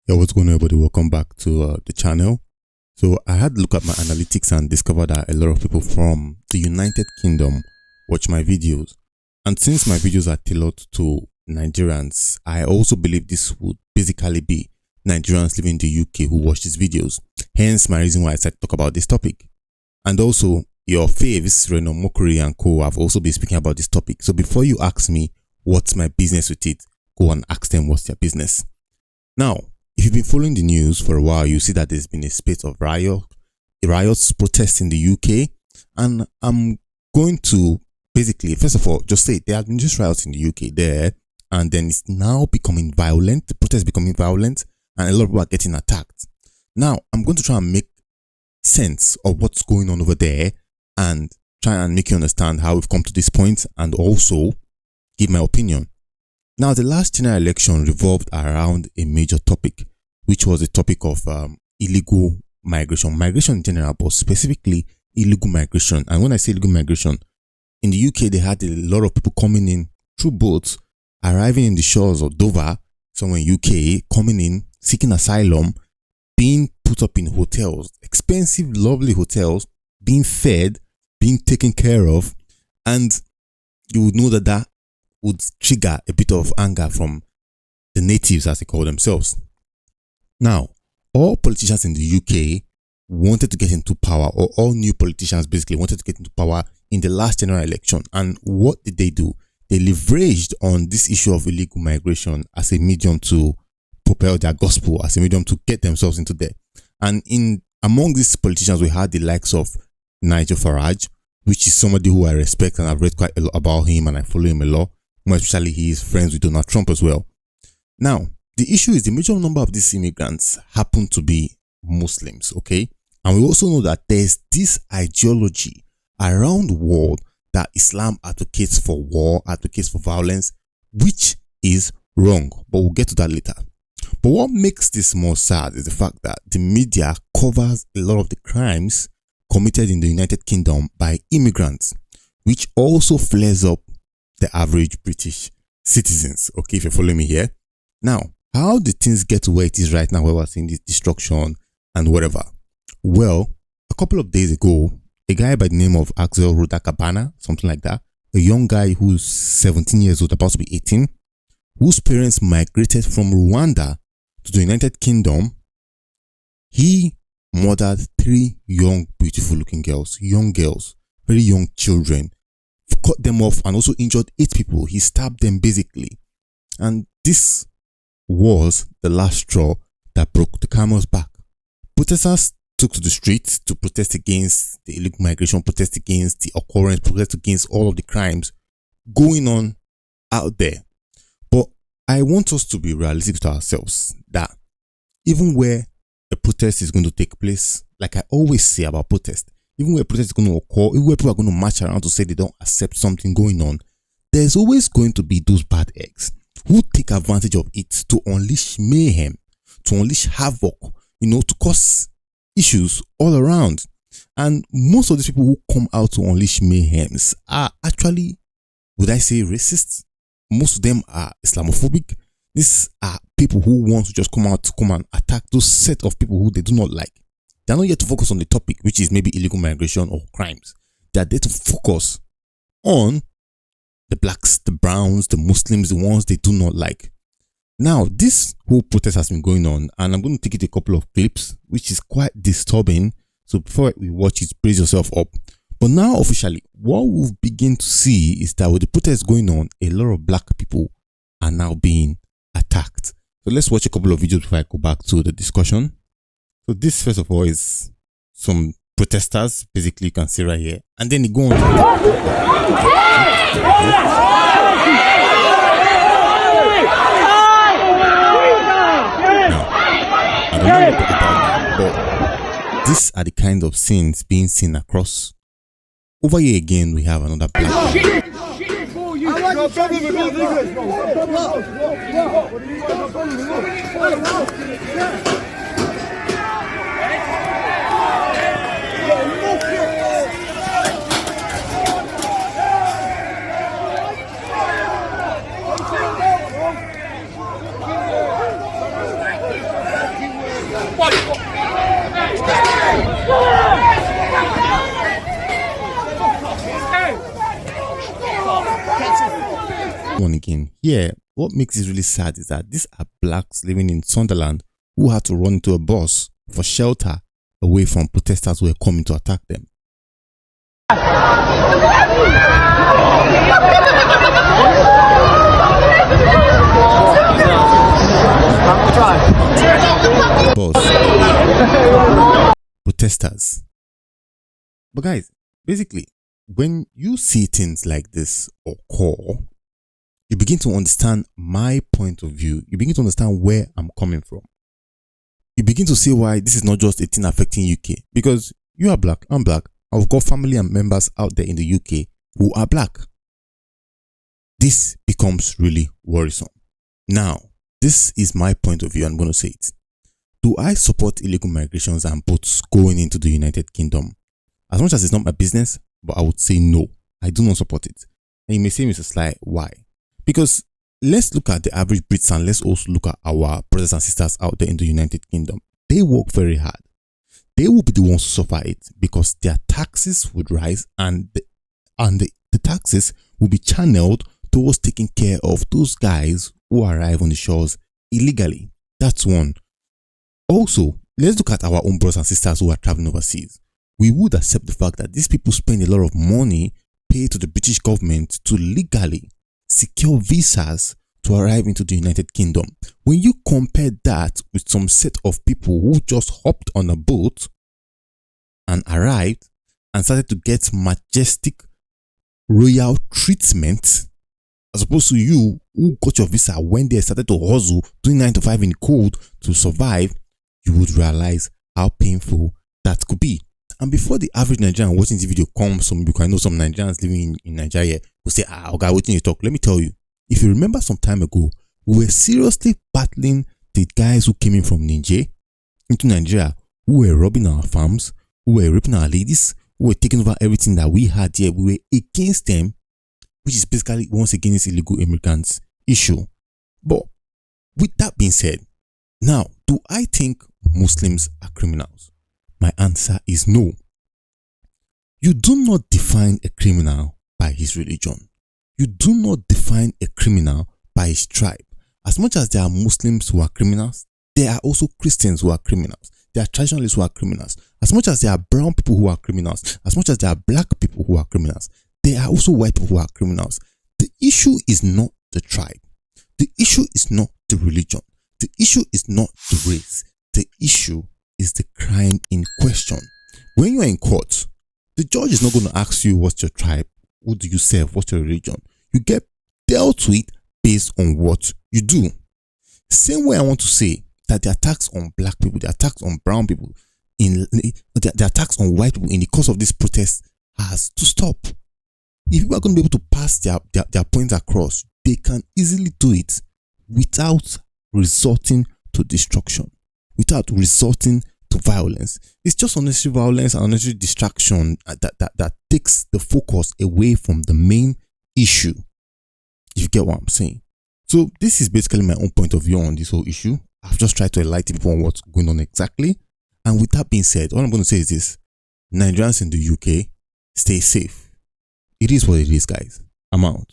Hey, what's going on, everybody? Welcome back to the channel. So I had to look at my analytics and discovered that a lot of people from the United Kingdom watch my videos. And since my videos are tailored to Nigerians, I also believe this would basically be Nigerians living in the UK who watch these videos. Hence my reason why I decided to talk about this topic. And also, your faves, Reno Mokuri and co, have also been speaking about this topic. So before you ask me what's my business with it, go and ask them what's their business. Now, if you've been following the news for a while, you see that there's been a spate of riots, protests in the UK. And I'm going to basically, first of all, just say there have been just riots in the UK there. And then it's now becoming violent. The protests becoming violent. And a lot of people are getting attacked. Now, I'm going to try and make sense of what's going on over there. And try and make you understand how we've come to this point. And also give my opinion. Now, the last general election revolved around a major topic, which was the topic of illegal migration. Migration in general, but specifically illegal migration. And when I say illegal migration, in the UK, they had a lot of people coming in through boats, arriving in the shores of Dover, somewhere in UK, coming in, seeking asylum, being put up in hotels, expensive, lovely hotels, being fed, being taken care of. And you would know that would trigger a bit of anger from the natives, as they call themselves. Now, all politicians in the UK wanted to get into power, or all new politicians basically wanted to get into power in the last general election. And what did they do? They leveraged on this issue of illegal migration as a medium to propel their gospel, as a medium to get themselves into there. And among these politicians, we had the likes of Nigel Farage, which is somebody who I respect, and I've read quite a lot about him and I follow him a lot. More especially, he is friends with Donald Trump as well. Now, the issue is the major number of these immigrants happen to be Muslims, okay? And we also know that there's this ideology around the world that Islam advocates for war, advocates for violence, which is wrong. But we'll get to that later. But what makes this more sad is the fact that the media covers a lot of the crimes committed in the United Kingdom by immigrants, which also flares up the average British citizens. Okay, if you're following me here. Now, how did things get to where it is right now, where we're seeing this destruction and whatever? Well, a couple of days ago, a guy by the name of Axel Rudakabana, something like that, a young guy who's 17 years old, about to be 18, whose parents migrated from Rwanda to the United Kingdom, he murdered 3 young, beautiful looking girls, very young children, cut them off and also injured 8 people. He stabbed them basically. And this was the last straw that broke the camel's back. Protesters took to the streets to protest against the illegal migration, protest against the occurrence, protest against all of the crimes going on out there. But I want us to be realistic to ourselves that even where a protest is going to take place, like I always say about protest, even where a protest is going to occur, even where people are going to march around to say they don't accept something going on, there's always going to be those bad eggs who take advantage of it to unleash mayhem, to unleash havoc, to cause issues all around. And most of these people who come out to unleash mayhems are actually, would I say, racist? Most of them are Islamophobic. These are people who want to just come and attack those set of people who they do not like. They're not yet to focus on the topic, which is maybe illegal migration or crimes. They're there to focus on the blacks, the browns, the Muslims, the ones they do not like. Now, this whole protest has been going on, and I'm going to take it a couple of clips, which is quite disturbing. So before we watch it, brace yourself up. But now, officially, what we've begin to see is that with the protest going on, a lot of black people are now being attacked. So let's watch a couple of videos before I go back to the discussion. So this, first of all, is some protesters, basically you can see right here. And then they go on. Now, I don't know what about that, but these are the kind of scenes being seen across. Over here again, we have another black man. One again. Here, what makes this really sad is that these are blacks living in Sunderland who had to run into a bus for shelter away from protesters who were coming to attack them. Bus. Protesters. But guys, basically, when you see things like this occur, you begin to understand my point of view. You begin to understand where I'm coming from. You begin to see why this is not just a thing affecting UK. Because you are black, I'm black. I've got family and members out there in the UK who are black. This becomes really worrisome. Now, this is my point of view. I'm going to say it. Do I support illegal migrations and boats going into the United Kingdom? As much as it's not my business, but I would say no. I do not support it. And you may say, Mr. Sly, why? Because let's look at the average Brits and let's also look at our brothers and sisters out there in the United Kingdom. They work very hard. They will be the ones to suffer it because their taxes would rise and the taxes will be channeled towards taking care of those guys who arrive on the shores illegally. That's one. Also, let's look at our own brothers and sisters who are traveling overseas. We would accept the fact that these people spend a lot of money paid to the British government to legally secure visas to arrive into the United Kingdom. When you compare that with some set of people who just hopped on a boat and arrived and started to get majestic royal treatment, as opposed to you who got your visa when they started to hustle, doing 9 to 5 in the cold to survive, you would realize how painful that could be. And before the average Nigerian watching this video comes, because I know some Nigerians living in Nigeria will say, okay, what you talk? Let me tell you, if you remember some time ago, we were seriously battling the guys who came in from Niger into Nigeria, who were robbing our farms, who were raping our ladies, who were taking over everything that we had here. We were against them, which is basically once again this illegal immigrants issue. But with that being said, now, do I think Muslims are criminals? My answer is no. You do not define a criminal by his religion. You do not define a criminal by his tribe. As much as there are Muslims who are criminals, there are also Christians who are criminals. There are traditionalists who are criminals. As much as there are brown people who are criminals, as much as there are black people who are criminals, there are also white people who are criminals. The issue is not the tribe. The issue is not the religion. The issue is not the race. The issue is the crime in question. When you are in court, the judge is not going to ask you what's your tribe, who do you serve, what's your religion. You get dealt with based on what you do. Same way I want to say that the attacks on black people, the attacks on brown people, the attacks on white people in the course of this protest has to stop. If people are going to be able to pass their points across, they can easily do it without resorting to destruction, without resorting to violence. It's just unnecessary violence and unnecessary distraction that takes the focus away from the main issue. If you get what I'm saying. So this is basically my own point of view on this whole issue. I've just tried to enlighten people on what's going on exactly. And with that being said, all I'm going to say is this: Nigerians in the UK, stay safe. It is what it is, guys. I'm out.